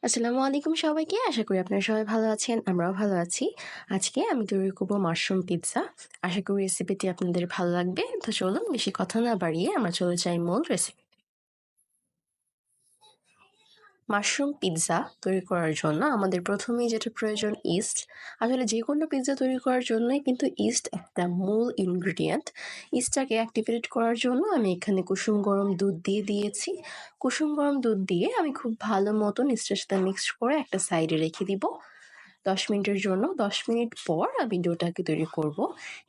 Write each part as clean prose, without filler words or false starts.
আসসালামু আলাইকুম সবাইকে। আশা করি আপনারা সবাই ভালো আছেন। আমরাও ভালো আছি। আজকে আমি তৈরি করব মাশরুম পিজ্জা। আশা করি রেসিপিটি আপনাদের ভালো লাগবে। তো চলুন বেশি কথা না বাড়িয়ে আমরা চলে যাই মূল রেসিপি। মাশরুম পিজ্জা তৈরি করার জন্য আমাদের প্রথমেই যেটা প্রয়োজন ইস্ট। আসলে যেকোনো পিজ্জা তৈরি করার জন্যই কিন্তু ইস্ট একটা মূল ইনগ্রিডিয়েন্ট। ইস্টটাকে অ্যাক্টিভেট করার জন্য আমি এখানে কুসুম গরম দুধ দিয়ে দিয়েছি। কুসুম গরম দুধ দিয়ে আমি খুব ভালো মতন ইস্টের সাথে মিক্সড করে একটা সাইডে রেখে দিব 10 মিনিটের জন্য। 10 মিনিট পর আমি ডোটাকে তৈরি করব।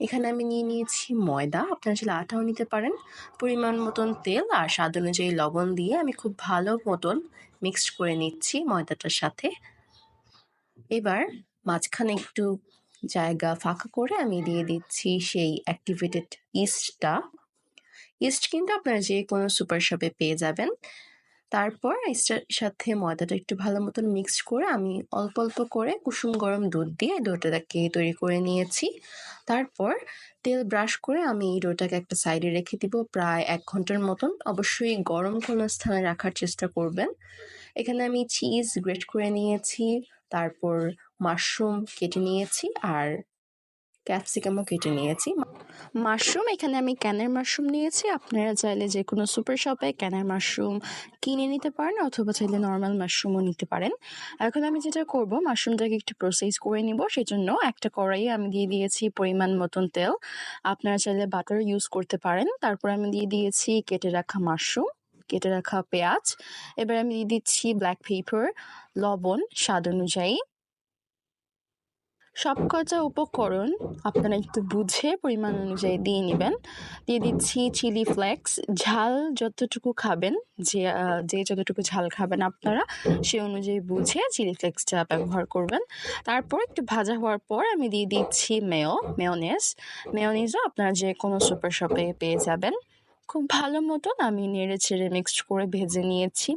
এখানে আমি নিয়ে নিয়েছি ময়দা, আপনারা চাইলে আটাও নিতে পারেন। পরিমাণ মতন তেল আর স্বাদ অনুযায়ী লবণ দিয়ে আমি খুব ভালো মতন মিক্সড করে নিচ্ছি ময়দাটার সাথে। এবার মাঝখানে একটু জায়গা ফাঁকা করে আমি দিয়ে দিচ্ছি সেই অ্যাক্টিভেটেড ইস্টটা। ইস্ট কিন্তু আপনারা যে কোনো সুপার শপে পেয়ে যাবেন। তারপর ইস্টের সাথে ময়দাটা একটু ভালো মতন মিক্সড করে আমি অল্প অল্প করে কুসুম গরম দুধ দিয়ে ডোটাকে তৈরি করে নিয়েছি। তারপর তেল ব্রাশ করে আমি এই ডোটাকে একটা সাইডে রেখে দিব প্রায় 1 ঘন্টার মতন। অবশ্যই গরম কোনো স্থানে রাখার চেষ্টা করবেন। এখানে আমি চিজ গ্রেট করে নিয়েছি, তারপর মাশরুম কেটে নিয়েছি আর ক্যাপসিকামও কেটে নিয়েছি। মাশরুম এখানে আমি ক্যানের মাশরুম নিয়েছি। আপনারা চাইলে যে কোনো সুপার শপে ক্যানের মাশরুম কিনে নিতে পারেন অথবা চাইলে নর্মাল মাশরুমও নিতে পারেন। এখন আমি যেটা করব, মাশরুমটাকে একটু প্রসেস করে নিব। সেজন্য একটা কড়াইয়ে আমি দিয়ে দিয়েছি পরিমাণ মতন তেল। আপনারা চাইলে বাটার ইউজ করতে পারেন। তারপর আমি দিয়ে দিয়েছি কেটে রাখা মাশরুম, কেটে রাখা পেঁয়াজ। এবার আমি দিয়ে দিচ্ছি ব্ল্যাক পেপার, লবণ স্বাদ অনুযায়ী। সবকটা উপকরণ আপনারা একটু বুঝে পরিমাণ অনুযায়ী দিয়ে নেবেন। দিয়ে দিচ্ছি চিলি ফ্লেক্স, ঝাল যতটুকু খাবেন, যে যতটুকু ঝাল খাবেন আপনারা সে অনুযায়ী বুঝে চিলি ফ্লেক্সটা ব্যবহার করবেন। তারপর একটু ভাজা হওয়ার পর আমি দিয়ে দিচ্ছি মেয়োনিজও আপনারা যে কোনো সুপার শপে পেয়ে যাবেন। খুব ভালো মতন আমি নেড়ে ছেড়ে মিক্সড করে ভেজে নিয়েছি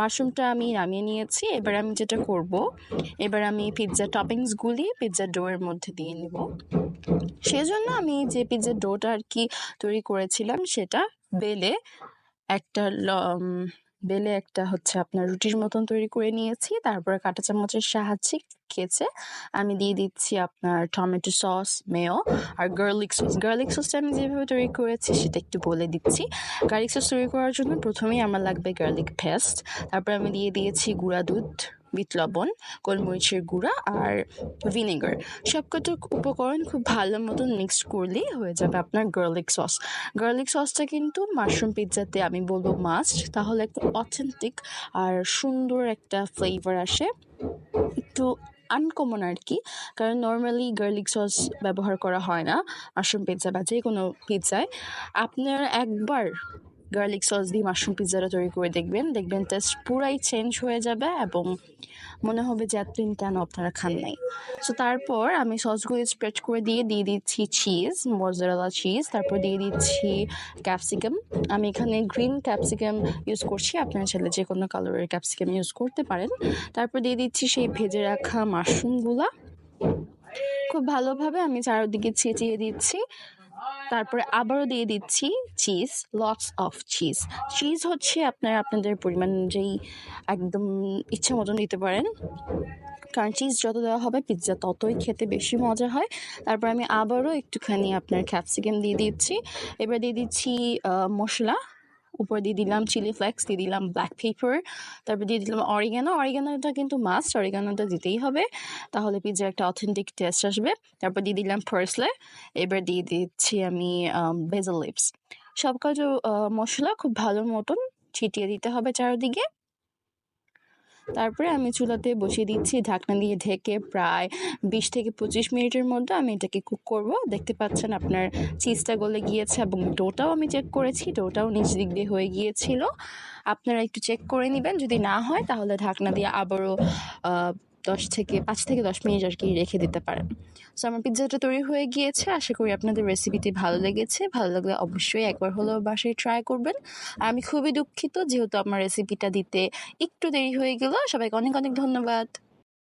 মাশরুমটা আমি নামিয়ে নিয়েছি। এবার আমি যেটা করব, এবার আমি পিৎজা টপিংসগুলি পিৎজা ডোয়ের মধ্যে দিয়ে নেব। সেজন্য আমি যে পিৎজা ডোটা আর কি তৈরি করেছিলাম সেটা বেলে একটা হচ্ছে আপনার রুটির মতন তৈরি করে নিয়েছি। তারপরে কাঁটা চামচের সাহায্যে খেয়েছে আমি দিয়ে দিচ্ছি আপনার টমেটো সস, মেয়ো আর গার্লিক সসটা আমি যেভাবে তৈরি করেছি সেটা একটু বলে দিচ্ছি। গার্লিক সস তৈরি করার জন্য প্রথমেই আমার লাগবে গার্লিক পেস্ট। তারপর আমি দিয়ে দিয়েছি গুঁড়া দুধ, বিট লবণ, গোলমরিচের গুঁড়া আর ভিনেগার। সবকটা উপকরণ খুব ভালো মতন মিক্সড করলেই হয়ে যাবে আপনার গার্লিক সসটা কিন্তু মাশরুম পিৎজাতে আমি বলবো মাস্ট, তাহলে একটা অথেন্টিক আর সুন্দর একটা ফ্লেভার আসে, একটু আনকমন আর কি। কারণ নর্মালি গার্লিক সস ব্যবহার করা হয় না মাশরুম পিৎজা বা যে কোনো পিৎজায়। আপনারা একবার গার্লিক সস দিয়ে মাশরুম পিৎজাটা তৈরি করে দেখবেন টেস্ট পুরাই চেঞ্জ হয়ে যাবে এবং মনে হবে যে এতদিন কেন আপনারা খান নাই। সো তারপর আমি সসগুলো স্প্রেড করে দিয়ে দিচ্ছি চিজ, মজেরেলা চিজ। তারপর দিয়ে দিচ্ছি ক্যাপসিকাম। আমি এখানে গ্রিন ক্যাপসিকাম ইউজ করছি, আপনারা চাইলে যে কোনো কালারের ক্যাপসিকাম ইউজ করতে পারেন। তারপর দিয়ে দিচ্ছি সেই ভেজে রাখা মাশরুমগুলা। খুব ভালোভাবে আমি চারদিকে ছিটিয়ে দিচ্ছি। তারপরে আবারও দিয়ে দিচ্ছি চিজ, লটস অফ চিজ হচ্ছে আপনাদের পরিমাণ অনুযায়ী একদম ইচ্ছা মতন দিতে পারেন, কারণ চিজ যত দেওয়া হবে পিৎজা ততই খেতে বেশি মজা হয়। তারপর আমি আবারও একটুখানি আপনার ক্যাপসিকাম দিয়ে দিচ্ছি। এবার দিয়ে দিচ্ছি মশলা, উপরে দিয়ে দিলাম চিলি ফ্লেক্স, দিয়ে দিলাম ব্ল্যাক পেপার, তারপর দিয়ে দিলাম অরিগানোটা কিন্তু মাস্ট, অরিগানোটা দিতেই হবে, তাহলে পিৎজার একটা অথেন্টিক টেস্ট আসবে। তারপর দিয়ে দিলাম পার্সলে। এবার দিয়ে দিচ্ছি আমি বেসিল লিভস। সব কিছু মশলা খুব ভালো মতন ছিটিয়ে দিতে হবে চারদিকে। তারপরে আমি চুলাতে বসিয়ে দিচ্ছি ঢাকনা দিয়ে ঢেকে প্রায় 20 থেকে 25 মিনিটের মধ্যে আমি এটাকে কুক করব। দেখতে পাচ্ছেন আপনার চিজটা গলে গিয়েছে এবং ডোটাও আমি চেক করেছি, ডোটাও নিচ দিক দিয়ে হয়ে গিয়েছিল। আপনারা একটু চেক করে নেবেন, যদি না হয় তাহলে ঢাকনা দিয়ে আবারও 5 থেকে 10 মিনিট আর কি রেখে দিতে পারেন। সো আমার পিৎজাটা তৈরি হয়ে গিয়েছে। আশা করি আপনাদের রেসিপিটি ভালো লেগেছে। ভালো লাগলে অবশ্যই একবার হলেও বাসায় ট্রাই করবেন। আর আমি খুবই দুঃখিত যেহেতু আমার রেসিপিটা দিতে একটু দেরি হয়ে গেল। সবাইকে অনেক অনেক ধন্যবাদ।